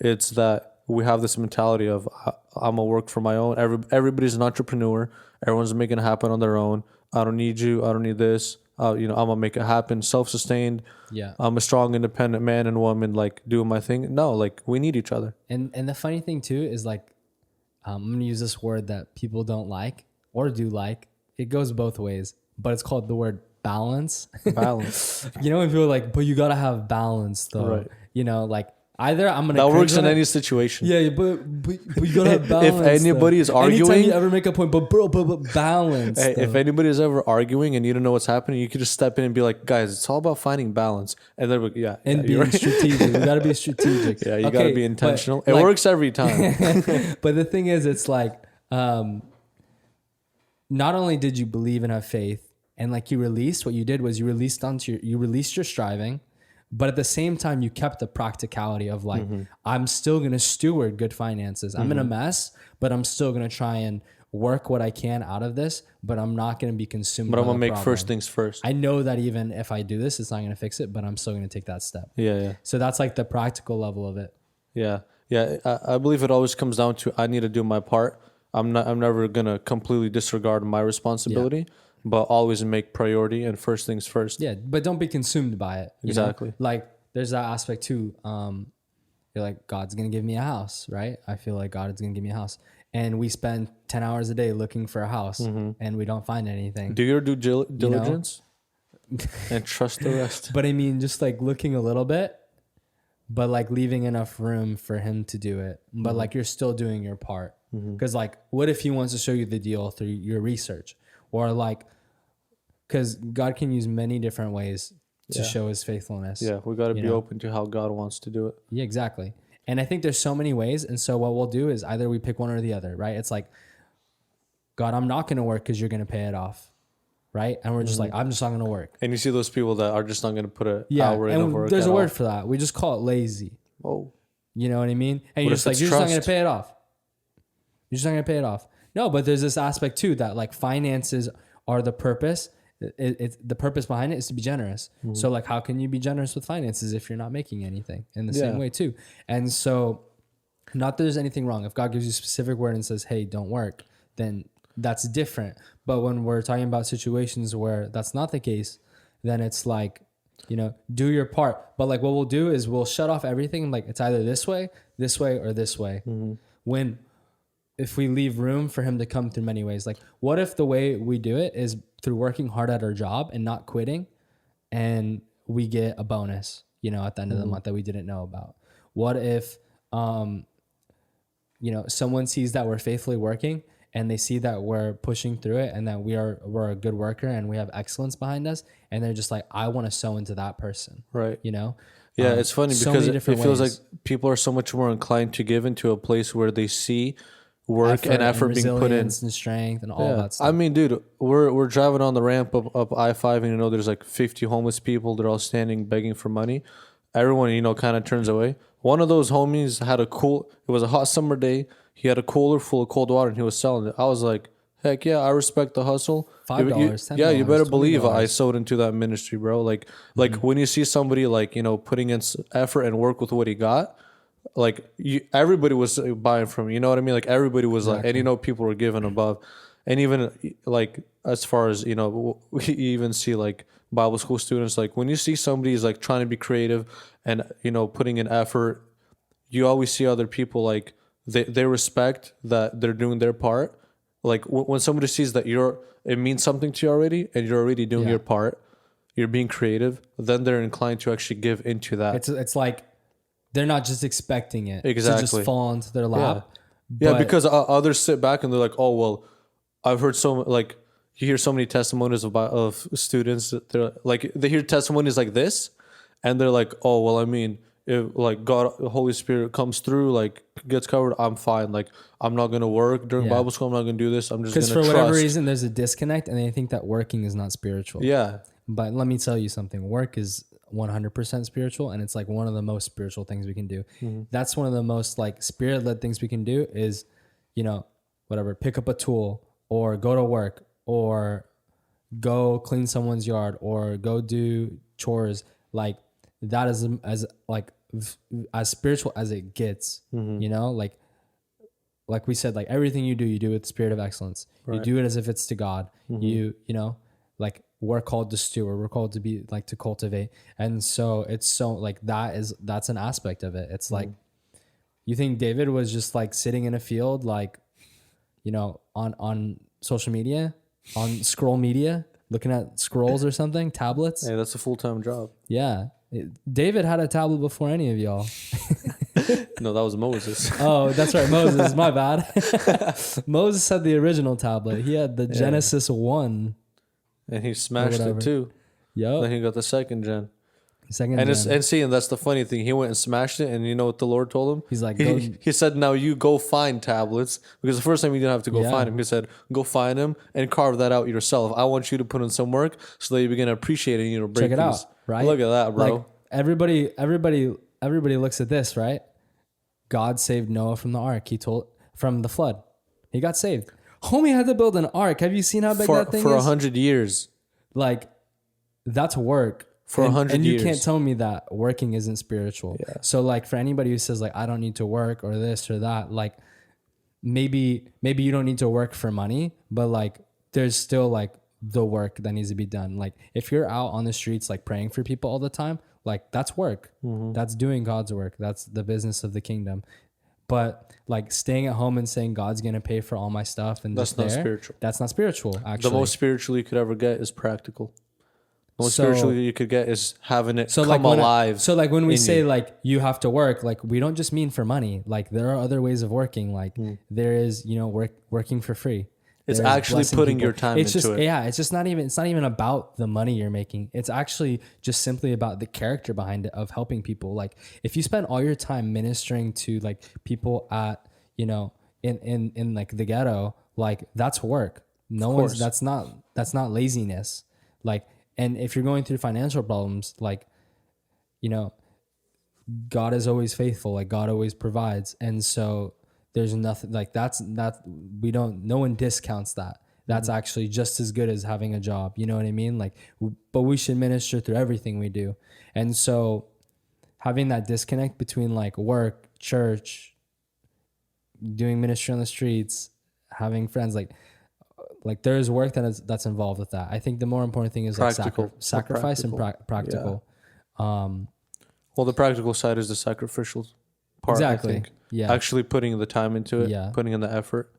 It's that we have this mentality of I'm gonna work for my own. Everybody's an entrepreneur. Everyone's making it happen on their own. I don't need you. I don't need this. You know, I'm gonna make it happen. Self-sustained. Yeah. I'm a strong, independent man and woman, like doing my thing. No, like we need each other. And the funny thing too is like, I'm gonna use this word that people don't like or do like. It goes both ways, but it's called the word balance. Balance. You know, when people are like, but you gotta have balance though. Right. You know, like either I'm gonna. That works in any situation. Yeah, but you gotta have balance. If anybody is arguing, anytime you ever make a point, but balance. Hey, if anybody is ever arguing and you don't know what's happening, you could just step in and be like, "Guys, it's all about finding balance." And then, being strategic. You gotta be strategic. Yeah, you gotta be intentional. It works every time. But the thing is, it's like, not only did you believe and have faith, and like you released, what you did was you released your striving. But at the same time, you kept the practicality of like, I'm still going to steward good finances. I'm in a mess, but I'm still going to try and work what I can out of this, but I'm not going to be consumed. But I'm going to make first things first. I know that even if I do this, it's not going to fix it, but I'm still going to take that step. Yeah. So that's like the practical level of it. Yeah. I believe it always comes down to, I need to do my part. I'm never going to completely disregard my responsibility. Yeah. But always make priority and first things first. Yeah, but don't be consumed by it. Exactly. Know? Like there's that aspect too. You're like, God's gonna give me a house, right? I feel like God is gonna give me a house, and we spend 10 hours a day looking for a house, and we don't find anything. Do your due diligence, and trust the rest. But I mean, just like looking a little bit, but like leaving enough room for Him to do it. But like you're still doing your part, because like, what if He wants to show you the deal through your research? Or like, because God can use many different ways to show His faithfulness. Yeah, we got to be open to how God wants to do it. Yeah, exactly. And I think there's so many ways. And so what we'll do is either we pick one or the other, right? It's like, God, I'm not going to work because you're going to pay it off, right? And we're just like, I'm just not going to work. And you see those people that are just not going to put an hour in of work. There's a word for that. We just call it lazy. Oh. You know what I mean? And you're just like, you're just not going to pay it off. You're just not going to pay it off. No, but there's this aspect too that like finances are the purpose. It's the purpose behind it is to be generous. So like, how can you be generous with finances if you're not making anything in the same way too? And so, not that there's anything wrong. If God gives you a specific word and says, "Hey, don't work," then that's different. But when we're talking about situations where that's not the case, then it's like, you know, do your part. But like, what we'll do is we'll shut off everything. Like it's either this way, or this way. If we leave room for Him to come through many ways, like what if the way we do it is through working hard at our job and not quitting, and we get a bonus, you know, at the end of the month that we didn't know about? What if, you know, someone sees that we're faithfully working and they see that we're pushing through it and that we're a good worker and we have excellence behind us, and they're just like, I want to sow into that person, right? You know? Yeah, it's funny because it feels like people are so much more inclined to give into a place where they see work and effort being put in, and strength and all that stuff. I mean, dude, we're driving on the ramp up I-5 and you know there's like 50 homeless people. They're all standing begging for money. Everyone, you know, kind of turns away. One of those homies had it was a hot summer day. he had a cooler full of cold water and he was selling it. I was like, heck yeah, I respect the hustle. $5, $10, yeah, you better believe $20. I sewed into that ministry, bro. Like when you see somebody like, you know, putting in effort and work with what he got, like everybody was buying from him, you know what I mean? Like everybody was like, and you know, people were giving above. And even like as far as, you know, we even see like Bible school students, like when you see somebody's like trying to be creative and, you know, putting in effort, you always see other people like they respect that they're doing their part. Like when somebody sees that it means something to you already and you're already doing your part, you're being creative, then they're inclined to actually give into that. It's like they're not just expecting it to Exactly. just fall into their lap. Yeah, because others sit back and they're like, oh, well, I've heard you hear so many testimonies of students that they're like, they hear testimonies like this and they're like, oh, well, I mean, if like God, the Holy Spirit comes through, like gets covered, I'm fine. Like I'm not going to work during Bible school. I'm not going to do this. I'm just going to trust. Because for whatever reason, there's a disconnect and they think that working is not spiritual. Yeah. But let me tell you something. Work is 100% spiritual, and it's like one of the most spiritual things we can do. That's one of the most like spirit-led things we can do is, you know, whatever, pick up a tool or go to work or go clean someone's yard or go do chores. Like that is as spiritual as it gets, you know, like we said, like everything you do with the spirit of excellence. Right. You do it as if it's to God. You know, like we're called to steward. We're called to be like to cultivate. And so it's so like that's an aspect of it. It's like, you think David was just like sitting in a field, like, you know, on social media, on scroll media, looking at scrolls or something, tablets. Hey, that's a full-time job. Yeah. David had a tablet before any of y'all. No, that was Moses. Oh, that's right. Moses, my bad. Moses had the original tablet. He had the Genesis 1. And he smashed it too. Yep. Then he got the second gen. And that's the funny thing. He went and smashed it, and you know what the Lord told him? He's like, he said, now you go find tablets, because the first time you didn't have to go find him. He said, go find them and carve that out yourself. I want you to put in some work so that you begin to appreciate it and, you know, break Check it out, right? Look at that, bro. Like everybody looks at this, right? God saved Noah from the ark. From the flood. He got saved. Homie had to build an ark. Have you seen how big that thing is? For 100 years. Like, that's work. For 100 years. And you can't tell me that working isn't spiritual. Yeah. So, like, for anybody who says, like, I don't need to work or this or that, like, maybe you don't need to work for money, but, like, there's still, like, the work that needs to be done. Like, if you're out on the streets, like, praying for people all the time, like, that's work. That's doing God's work. That's the business of the kingdom. But like staying at home and saying God's going to pay for all my stuff and that's not spiritual. That's not spiritual, actually. The most spiritual you could ever get is practical. The most spiritual you could get is having it come like alive. So like when we say like you have to work, like we don't just mean for money. Like there are other ways of working. Like there is, you know, working for free. It's actually putting your time into it. Yeah, it's not even about the money you're making. It's actually just simply about the character behind it of helping people. Like if you spend all your time ministering to like people at, you know, in like the ghetto, like that's work. That's not laziness. Like, and if you're going through financial problems, like, you know, God is always faithful. Like God always provides. And so there's nothing like no one discounts that. That's actually just as good as having a job. You know what I mean? Like, but we should minister through everything we do. And so having that disconnect between like work, church, doing ministry on the streets, having friends, like there's work that's involved with that. I think the more important thing is practical. Like sacrifice and practical. Yeah. Well, the practical side is the sacrificial part. Exactly. I think. Yeah. Actually putting the time into it, putting in the effort.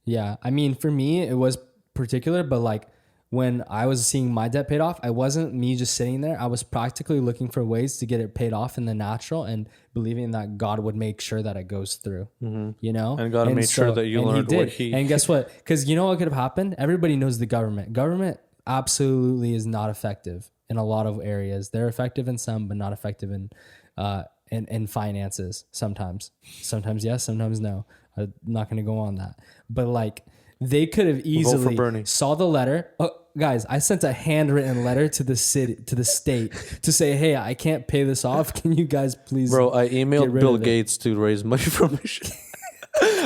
Yeah. I mean, for me, it was particular, but like when I was seeing my debt paid off, I wasn't me just sitting there. I was practically looking for ways to get it paid off in the natural and believing that God would make sure that it goes through, you know? And God made sure that you learned what he... And guess what? Because you know what could have happened? Everybody knows the government. Government absolutely is not effective in a lot of areas. They're effective in some, but not effective in finances sometimes. Sometimes yes, sometimes no. I'm not going to go on that. But like they could have easily saw the letter. Oh, guys, I sent a handwritten letter to the state to say, hey, I can't pay this off. Can you guys please? Bro, I emailed Bill Gates to raise money for mission.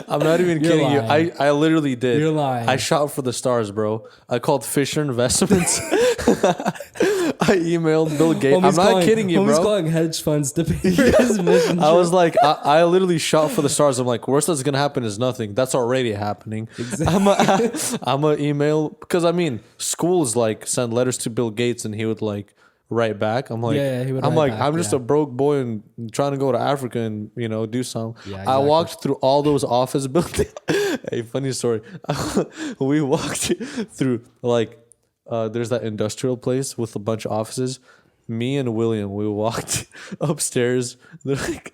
I'm not even You're kidding you. lying. I literally did. You're lying. I shot for the stars, bro. I called Fisher Investments. I emailed Bill Gates. I'm not kidding you, bro. Homie's calling hedge funds to pay for his mission. I was like, I literally shot for the stars. I'm like, worst that's gonna happen is nothing. That's already happening. Exactly. I'm a email because I mean, schools like send letters to Bill Gates and he would like write back. I'm like, he would I'm write like, back, I'm just a broke boy and trying to go to Africa and do something. Yeah, I exactly. walked through all those office buildings. Hey, funny story. We walked through like there's that industrial place with a bunch of offices. Me and William, we walked upstairs. They're like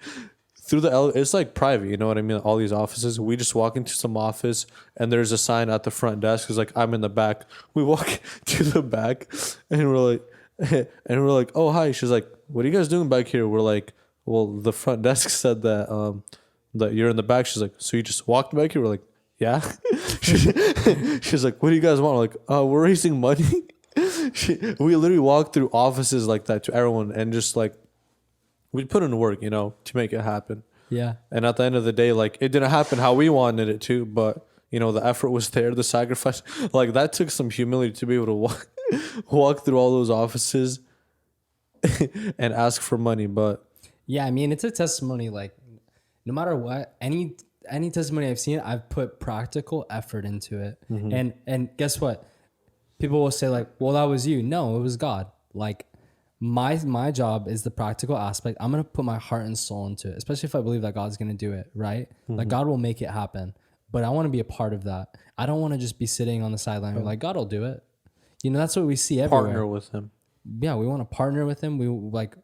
through the elevator. It's like private, you know what I mean? All these offices. We just walk into some office and there's a sign at the front desk. It's like I'm in the back. We walk to the back and we're like, oh hi. She's like, what are you guys doing back here? We're like, well, the front desk said that that you're in the back. She's like, so you just walked back here? We're like, yeah. She's like, what do you guys want? We're like, we're raising money. We literally walked through offices like that to everyone and just like we put in work, to make it happen. Yeah. And at the end of the day, like it didn't happen how we wanted it to, but the effort was there, the sacrifice. Like that took some humility to be able to walk through all those offices and ask for money. But yeah, I mean, it's a testimony. Like no matter what, any testimony I've seen, I've put practical effort into it. Mm-hmm. And guess what? People will say like, well, that was you. No, it was God. Like my job is the practical aspect. I'm going to put my heart and soul into it, especially if I believe that God's going to do it, right? Mm-hmm. Like God will make it happen, but I want to be a part of that. I don't want to just be sitting on the sideline and like, God will do it. That's what we see everywhere. Partner with him. Yeah. We want to partner with him. We like,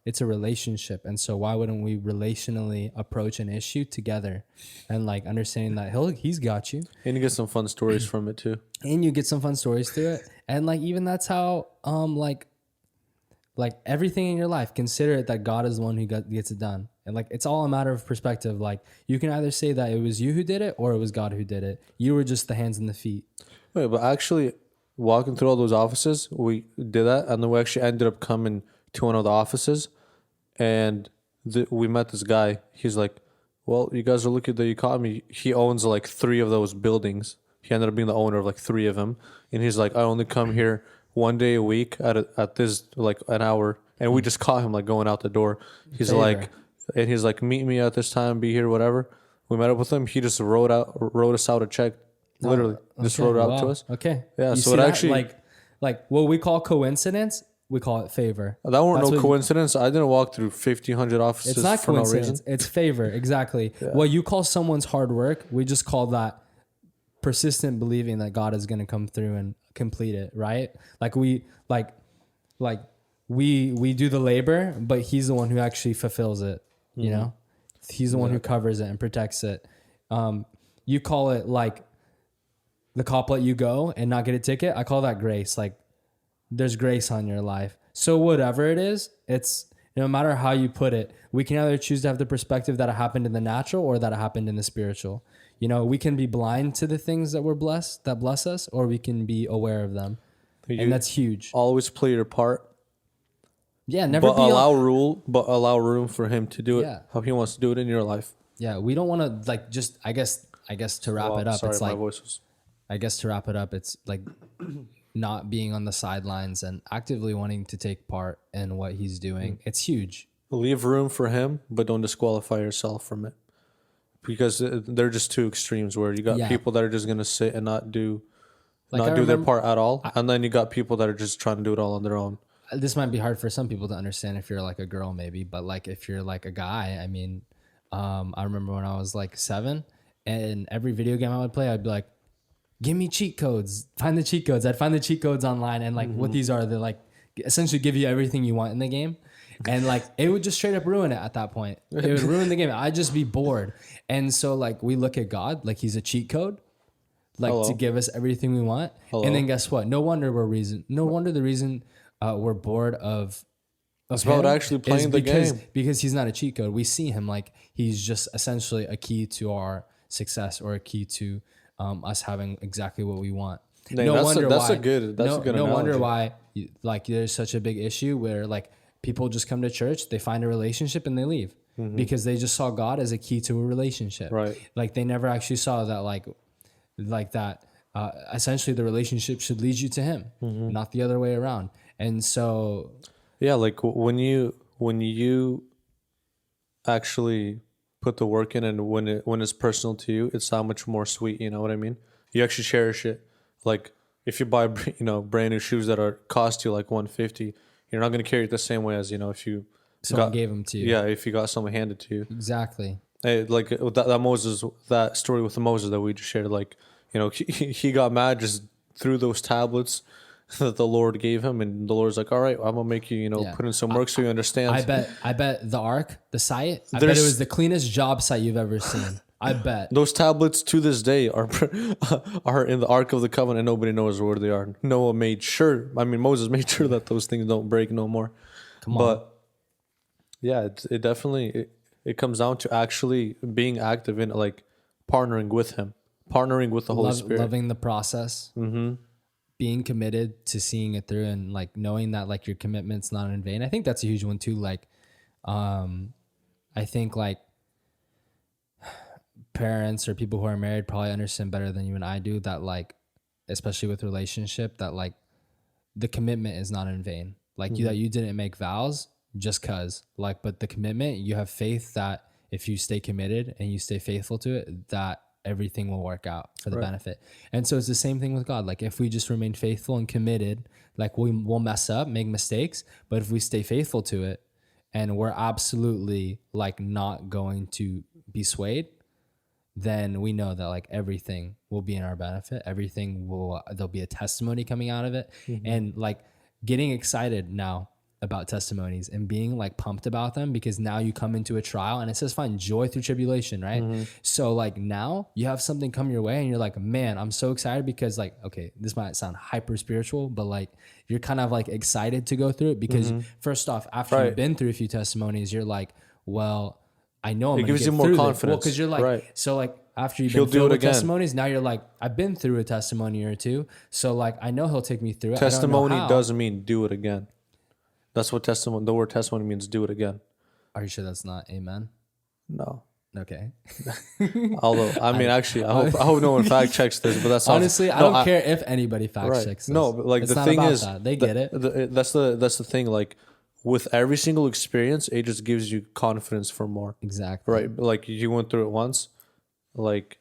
it's a relationship. And so why wouldn't we relationally approach an issue together and like understanding that he's got you. And you get some fun stories from it too. And you get some fun stories to it. And like, even that's how, like everything in your life, consider it that God is the one who gets it done. And like, it's all a matter of perspective. Like you can either say that it was you who did it or it was God who did it. You were just the hands and the feet. Wait, but actually walking through all those offices, we did that. And then we actually ended up coming to one of the offices and we met this guy. He's like, well, you guys are lucky that you caught me. He owns like 3 of those buildings. He ended up being the owner of like 3 of them. And he's like, I only come here 1 day a week at this like an hour. And we just caught him like going out the door. He's like, meet me at this time, be here, whatever. We met up with him. He just wrote us out a check. Literally, just wrote it out to us. Okay. Yeah. You so it actually like what we call coincidence, we call it favor. That weren't no coincidence. I didn't walk through 1,500 offices. It's not for coincidence. No reason. It's favor. Exactly. Yeah. What you call someone's hard work, we just call that persistent believing that God is going to come through and complete it. Right? Like we do the labor, but He's the one who actually fulfills it. Mm-hmm. You know, He's the one who covers it and protects it. You call it like the cop let you go and not get a ticket. I call that grace. Like there's grace on your life. So whatever it is, it's no matter how you put it, we can either choose to have the perspective that it happened in the natural or that it happened in the spiritual. We can be blind to the things that that bless us, or we can be aware of them. And that's huge. Always play your part. Yeah, never but allow room for Him to do it how He wants to do it in your life. Yeah, we don't want to like just I guess to wrap it up. Sorry, it's my like voice was... I guess to wrap it up, it's like not being on the sidelines and actively wanting to take part in what He's doing. It's huge. Leave room for Him, but don't disqualify yourself from it. Because they're just 2 extremes where you got people that are just going to sit and not do their part at all. And then you got people that are just trying to do it all on their own. This might be hard for some people to understand if you're like a girl maybe, but like if you're like a guy, I mean, I remember when I was like 7 and every video game I would play, I'd be like, give me cheat codes, find the cheat codes. I'd find the cheat codes online and like what these are, they're like essentially give you everything you want in the game. And like, it would just straight up ruin it at that point. It would ruin the game. I'd just be bored. And so like, we look at God, like He's a cheat code, like to give us everything we want. And then guess what? No wonder the reason we're bored of It's about actually playing the game. Because He's not a cheat code. We see Him like He's just essentially a key to our success or a key to us having exactly what we want. Dang, no wonder why like there's such a big issue where like people just come to church, they find a relationship and they leave. because they just saw God as a key to a relationship. Right. Like they never actually saw that like that. Essentially, the relationship should lead you to Him, not the other way around. And so, yeah, like when you actually put the work in, and when it's personal to you, it's so much more sweet. You know what I mean? You actually cherish it. Like if you buy brand new shoes that cost you like $150, you're not gonna carry it the same way as if you someone gave them to you. Yeah, if you got someone handed to you. Exactly. Hey, like that story with Moses that we just shared. Like he got mad, just threw those tablets that the Lord gave him, and the Lord's like, all right, I'm gonna make you put in some work so you understand. I bet the ark, the site, I bet it was the cleanest job site you've ever seen. I bet those tablets to this day are in the Ark of the Covenant, and nobody knows where they are. Moses made sure that those things don't break no more. Come on. But yeah, it definitely it comes down to actually being active in like partnering with Him, partnering with the Holy Spirit, loving the process, being committed to seeing it through, and like knowing that like your commitment's not in vain. I think that's a huge one too. Like, I think like parents or people who are married probably understand better than you and I do that, like, especially with relationship, that like the commitment is not in vain. Like you didn't make vows just cause, like, but the commitment, you have faith that if you stay committed and you stay faithful to it, that everything will work out for the benefit. And so it's the same thing with God. Like if we just remain faithful and committed, like we'll mess up, make mistakes, but if we stay faithful to it and we're absolutely like not going to be swayed, then we know that like everything will be in our benefit. There'll be a testimony coming out of it. And like getting excited now about testimonies and being like pumped about them, because now you come into a trial and it says find joy through tribulation, right? So like now you have something come your way and you're like, man, I'm so excited because like, okay, this might sound hyper spiritual, but like you're kind of like excited to go through it because first off, after you've been through a few testimonies, you're like, well, I know I'm it gonna gives get you more through confidence. Well, because you're like, so like after you've He'll been do filled it with again. testimonies, now you're like, I've been through a testimony or two, so like I know He'll take me through it. Testimony doesn't mean do it again. That's what the word testimony means, do it again. Are you sure that's not amen? No. Okay. Although, I mean, actually, I hope no one fact checks this, but that's honestly, I don't care if anybody fact checks this. No, but like it's the not thing about is, that. They get it. That's the thing. Like with every single experience, it just gives you confidence for more. Exactly. Right. Like you went through it once, like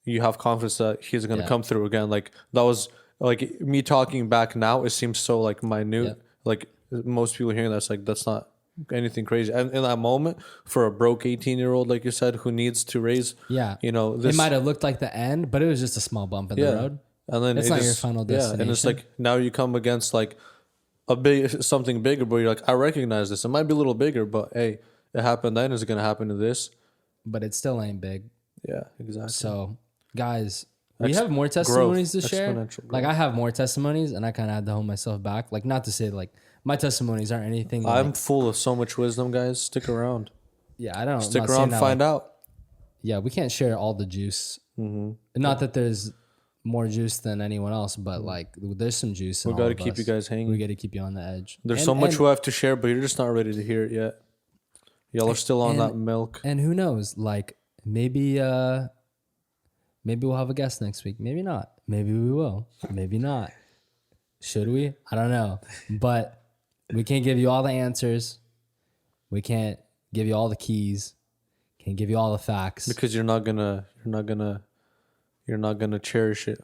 you have confidence that He's going to come through again. Like that was like me talking back now. It seems so like minute. Yeah. Like most people hearing that's like, that's not anything crazy. And in that moment, for a broke 18-year-old, like you said, who needs to raise, it might have looked like the end, but it was just a small bump in the road. And then it's not your final destination. Yeah, and it's like now you come against like something bigger, but you're like, I recognize this. It might be a little bigger, but hey, it happened then. Is it going to happen to this? But it still ain't big. Yeah, exactly. So, guys, we have more testimonies to share. Like I have more testimonies, and I kind of had to hold myself back. Like not to say like my testimonies aren't anything. I'm full of so much wisdom, guys. Stick around. Yeah, I don't. Stick around, find out. Yeah, we can't share all the juice. Not that there's more juice than anyone else, but like there's some juice. We got to keep you guys hanging. We got to keep you on the edge. There's so much we have to share, but you're just not ready to hear it yet. Y'all are still on that milk. And who knows? Like maybe we'll have a guest next week. Maybe not. Maybe we will. Maybe not. Should we? I don't know. But we can't give you all the answers. We can't give you all the keys. Can't give you all the facts. Because you're not gonna cherish it.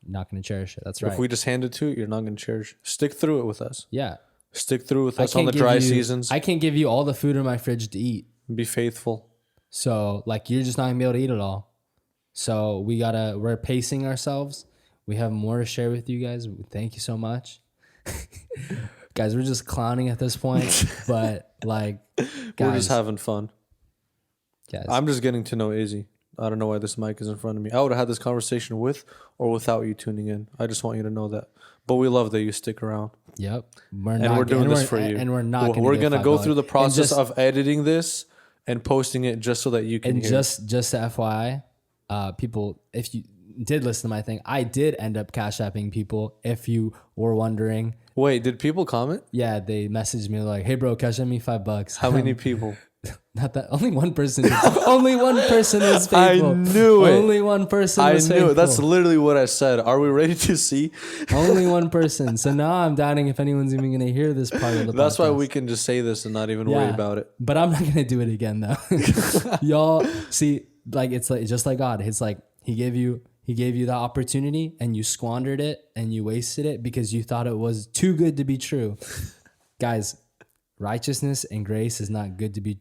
Not gonna cherish it. That's right. If we just hand it to you, you're not gonna cherish it. Stick through it with us. Yeah. Stick through with us on the dry seasons. I can't give you all the food in my fridge to eat. Be faithful. So like you're just not gonna be able to eat it all. So we're pacing ourselves. We have more to share with you guys. Thank you so much. Guys, we're just clowning at this point, but like guys, we're just having fun. Guys. I'm just getting to know Izzy. I don't know why this mic is in front of me. I would have had this conversation with or without you tuning in. I just want you to know that. But we love that you stick around. Yep. We're doing this for you. And we're not We're going to go through the process of editing this and posting it just so that you can hear. And just FYI, people, if you did listen to my thing, I did end up cash apping people, if you were wondering. Wait, did people comment? Yeah, they messaged me like, hey bro, cash at me $5. How many people? Not that only one person. Only one person is faithful. I knew it. Only one person. I was knew faithful. it. That's literally what I said. Are we ready to see? Only one person. So now I'm doubting if anyone's even going to hear this part of the That's why podcast. we can just say this and not even worry about it. But I'm not going to do it again though. Y'all see, like it's like just like God. It's like He gave you the opportunity and you squandered it and you wasted it because you thought it was too good to be true. Guys, righteousness and grace is not good to be.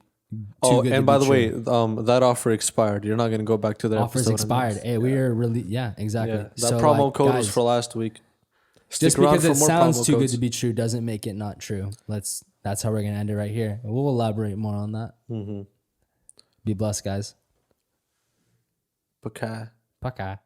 And by the way, that offer expired. You're not going to go back to that. Offers expired. Hey, we are really exactly. Yeah. That promo code was for last week. Just because it sounds too good to be true doesn't make it not true. That's how we're gonna end it right here. We'll elaborate more on that. Mm-hmm. Be blessed, guys. Baka. Baka.